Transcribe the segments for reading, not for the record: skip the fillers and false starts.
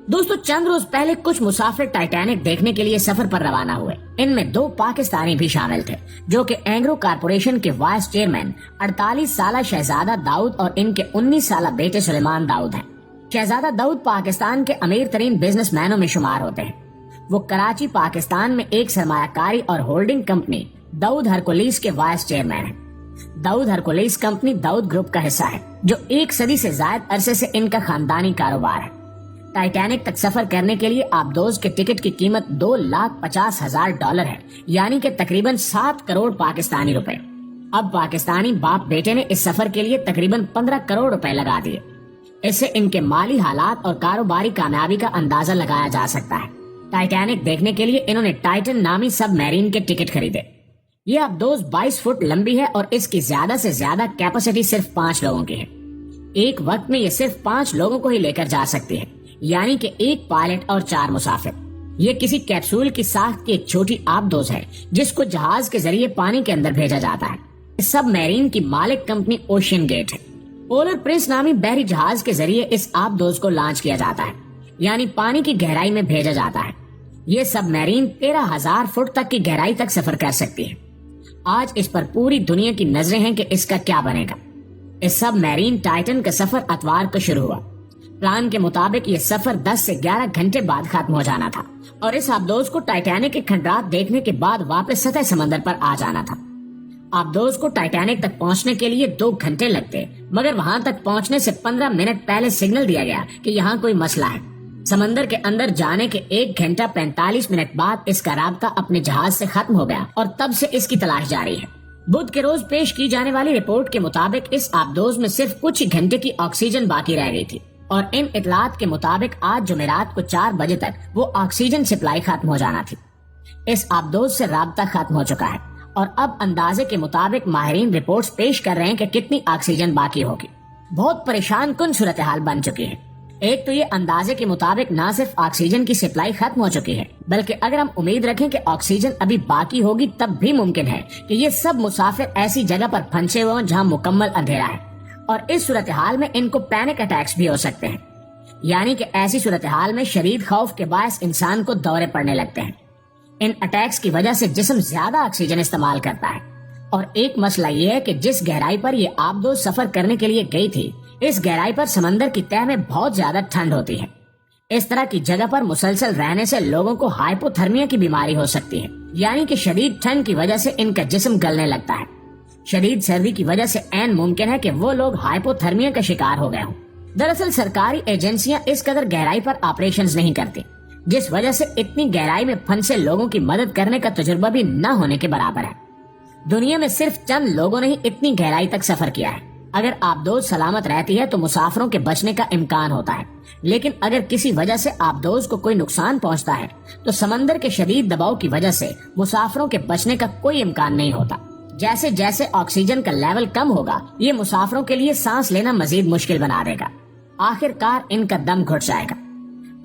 दोस्तों चंद रोज पहले कुछ मुसाफिर टाइटैनिक देखने के लिए सफर पर रवाना हुए। इनमें 2 पाकिस्तानी भी शामिल थे, जो कि एंग्रो कारपोरेशन के वाइस चेयरमैन 48 साल शहजादा दाऊद और इनके 19 साल बेटे सुलेमान दाऊद हैं। शहजादा दाऊद पाकिस्तान के अमीर तरीन बिजनेसमैनों में शुमार होते हैं। वो कराची पाकिस्तान में एक सरमायाकारी और होल्डिंग कंपनी दाऊद हरकुलिस के वाइस चेयरमैन हैं। दाऊद हरकुलिस कंपनी दाऊद ग्रुप का हिस्सा है, जो 1 सदी से ज्यादा अरसे से इनका खानदानी कारोबार है। टाइटैनिक तक सफर करने के लिए आबदोज के टिकट की कीमत $2,50,000 है, यानी कि तकरीबन 7 करोड़ पाकिस्तानी रुपए। अब पाकिस्तानी बाप बेटे ने इस सफर के लिए तकरीबन 15 करोड़ रुपए लगा दिए। इससे इनके माली हालात और कारोबारी कामयाबी का अंदाजा लगाया जा सकता है। टाइटैनिक देखने के लिए इन्होंने टाइटन नामी सबमरीन के टिकट खरीदे। ये आबदोज 22 फुट लंबी है और इसकी ज्यादा से ज्यादा कैपेसिटी सिर्फ 5 लोगों की है। एक वक्त में ये सिर्फ 5 लोगों को ही लेकर जा सकती है, यानी कि 1 पायलट और 4 मुसाफिर। ये किसी कैप्सूल की साख्त की एक छोटी आबदोज है, जिसको जहाज के जरिए पानी के अंदर भेजा जाता है। सबमरीन की मालिक कंपनी ओशियन गेट है। पोलर प्रिंस नामी बहरी जहाज के जरिए इस आबदोज को लॉन्च किया जाता है, यानी पानी की गहराई में भेजा जाता है। ये सबमरीन 13,000 फुट तक की गहराई तक सफर कर सकती है। आज इस पर पूरी दुनिया की नजरें हैं कि इसका क्या बनेगा। इस सबमरीन टाइटन का सफर अतवार को शुरू हुआ। प्लान के मुताबिक ये सफर 10 से 11 घंटे बाद खत्म हो जाना था और इस आबदोज को टाइटैनिक के खंडरात देखने के बाद वापस सतह समंदर पर आ जाना था। आबदोज को टाइटैनिक तक पहुंचने के लिए 2 घंटे लगते, मगर वहां तक पहुंचने से 15 मिनट पहले सिग्नल दिया गया कि यहाँ कोई मसला है। समंदर के अंदर जाने के 1 घंटा 45 मिनट बाद इसका राब्ता अपने जहाज से खत्म हो गया और तब से इसकी तलाश जारी है। बुध के रोज पेश की जाने वाली रिपोर्ट के मुताबिक इस आबदोज में सिर्फ कुछ ही घंटे की ऑक्सीजन बाकी रह गई थी और इन इतलात के मुताबिक आज जुमेरात को 4 बजे तक वो ऑक्सीजन सप्लाई खत्म हो जाना थी। इस आबदोज से राब्ता खत्म हो चुका है और अब अंदाजे के मुताबिक माहिरीन रिपोर्ट्स पेश कर रहे हैं कि कितनी ऑक्सीजन बाकी होगी। बहुत परेशान कुन सूरत हाल बन चुकी है। एक तो ये अंदाजे के मुताबिक न सिर्फ ऑक्सीजन की सप्लाई खत्म हो चुकी है, बल्कि अगर हम उम्मीद रखें कि ऑक्सीजन अभी बाकी होगी, तब भी मुमकिन है कि ये सब मुसाफिर ऐसी जगह पर फंसे हुए हों जहाँ मुकम्मल अंधेरा है और इस सूरत हाल में इनको पैनिक अटैक्स भी हो सकते हैं, यानी कि ऐसी सूरत हाल में शदीद खौफ के बायस इंसान को दौरे पड़ने लगते हैं। इन अटैक्स की वजह से जिस्म ज्यादा ऑक्सीजन इस्तेमाल करता है और एक मसला ये है कि जिस गहराई पर ये आबदोज सफर करने के लिए गई थी, इस गहराई पर समंदर की तह में बहुत ज्यादा ठंड होती है। इस तरह की जगह पर मुसलसल रहने से लोगों को हाइपोथर्मिया की बीमारी हो सकती है, यानी कि शदीद ठंड की वजह से इनका जिस्म गलने लगता है। शदीद सर्दी की वजह से ऐन मुमकिन है कि वो लोग हाइपोथर्मिया का शिकार हो गए हों। दरअसल सरकारी एजेंसियां इस कदर गहराई पर ऑपरेशंस नहीं करती, जिस वजह से इतनी गहराई में फंसे लोगों की मदद करने का तजुर्बा भी न होने के बराबर है। दुनिया में सिर्फ चंद लोगों ने ही इतनी गहराई तक सफर किया है। अगर आबदोज सलामत रहती है तो मुसाफिरों के बचने का इम्कान होता है, लेकिन अगर किसी वजह से आबदोज को कोई नुकसान पहुंचता है तो समंदर के शदीद दबाव की वजह से मुसाफिरों के बचने का कोई इम्कान नहीं होता। जैसे जैसे ऑक्सीजन का लेवल कम होगा, ये मुसाफिरों के लिए सांस लेना मजीद मुश्किल बना देगा। आखिरकार इनका दम घुट जाएगा।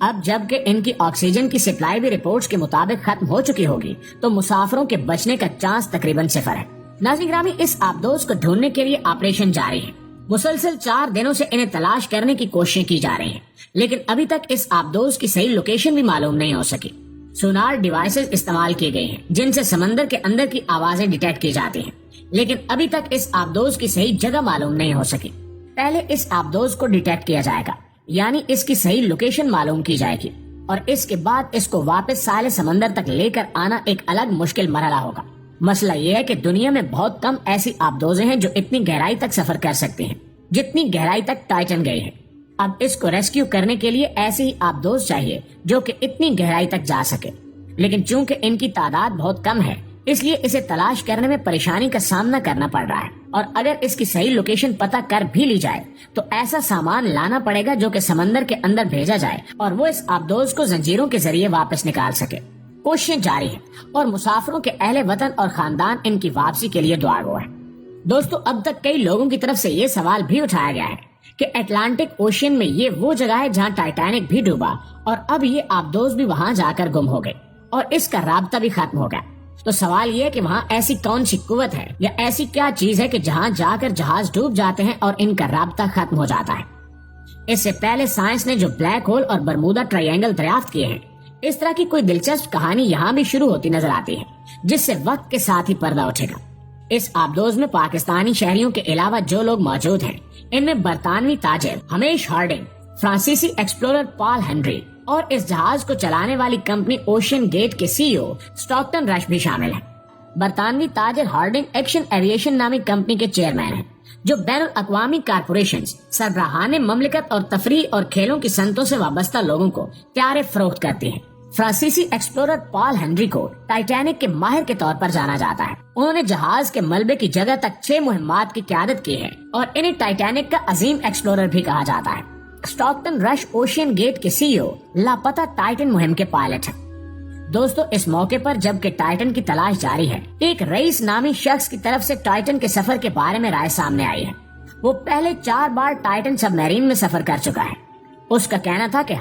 अब जबकि इनकी ऑक्सीजन की सप्लाई भी रिपोर्ट्स के मुताबिक खत्म हो चुकी होगी, तो मुसाफिरों के बचने का चांस तकरीबन 0 है। नाज़रीन ग्रामी, इस आबदोज को ढूंढने के लिए ऑपरेशन जारी है। मुसलसल 4 दिनों से इन्हें तलाश करने की कोशिशें की जा रही हैं, लेकिन अभी तक इस आबदोज की सही लोकेशन भी मालूम नहीं हो सकी। सोनार डिवाइसेस इस्तेमाल किए गए हैं, जिनसे समंदर के अंदर की आवाजें डिटेक्ट की जाती हैं, लेकिन अभी तक इस आबदोज की सही जगह मालूम नहीं हो सकी। पहले इस आबदोज को डिटेक्ट किया जाएगा, यानी इसकी सही लोकेशन मालूम की जाएगी, और इसके बाद इसको वापस साले समंदर तक लेकर आना एक अलग मुश्किल मरहला होगा। मसला ये है कि दुनिया में बहुत कम ऐसी आबदोजें हैं जो इतनी गहराई तक सफर कर सकती हैं, जितनी गहराई तक टाइटन गई है। अब इसको रेस्क्यू करने के लिए ऐसी ही आबदोज चाहिए जो कि इतनी गहराई तक जा सके, लेकिन चूंकि इनकी तादाद बहुत कम है, इसलिए इसे तलाश करने में परेशानी का सामना करना पड़ रहा है। और अगर इसकी सही लोकेशन पता कर भी ली जाए तो ऐसा सामान लाना पड़ेगा जो कि समंदर के अंदर भेजा जाए और वो इस आबदोज को जंजीरों के जरिए वापस निकाल सके। कोशिशें जारी है और मुसाफिरों के अहले वतन और खानदान इनकी वापसी के लिए दुआ गो है। दोस्तों, अब तक कई लोगों की तरफ से ये सवाल भी उठाया गया है कि अटलांटिक ओशियन में ये वो जगह है जहाँ टाइटैनिक भी डूबा और अब ये आबदोज भी वहाँ जाकर गुम हो गए और इसका राब्ता भी खत्म हो गया। तो सवाल ये है कि वहाँ ऐसी कौन सी कुव्वत है या ऐसी क्या चीज है कि जहाँ जाकर जहाज डूब जाते हैं और इनका राब्ता खत्म हो जाता है। اس سے پہلے سائنس نے جو بلیک ہول اور برمودا ٹرائینگل دریافت کیے ہیں، اس طرح کی کوئی دلچسپ کہانی یہاں بھی شروع ہوتی نظر آتی ہے، جس سے وقت کے ساتھ ہی پردہ اٹھے گا۔ اس آبدوز میں پاکستانی شہریوں کے علاوہ جو لوگ موجود ہیں، ان میں برطانوی تاجر ہمیش ہارڈنگ، فرانسیسی ایکسپلورر پال ہنری اور اس جہاز کو چلانے والی کمپنی اوشین گیٹ کے سی ای او اسٹاکٹن رش بھی شامل ہیں۔ برطانوی تاجر ہارڈنگ ایکشن ایویشن نامی کمپنی کے چیئرمین ہیں، جو بین الاقوامی کارپوریشنز، سربراہان مملکت اور تفریح اور کھیلوں کی صنعتوں سے وابستہ لوگوں کو پیارے فروخت کرتی ہیں۔ فرانسیسی ایکسپلورر پال ہنری کو ٹائٹینک کے ماہر کے طور پر جانا جاتا ہے۔ انہوں نے جہاز کے ملبے کی جگہ تک 6 مہمات کی قیادت کی ہے اور انہیں ٹائٹینک کا عظیم ایکسپلورر بھی کہا جاتا ہے۔ اسٹاکٹن رش اوشین گیٹ کے سی ای او لاپتہ ٹائٹن مہم کے پائلٹ ہیں۔ دوستو، اس موقع پر جبکہ ٹائٹن کی تلاش جاری ہے، ایک رئیس نامی شخص کی طرف سے ٹائٹن کے سفر کے بارے میں رائے سامنے آئی ہے۔ وہ پہلے 4 بار ٹائٹن سب میرین میں سفر کر چکا ہے۔ اس کا کہنا تھا کہ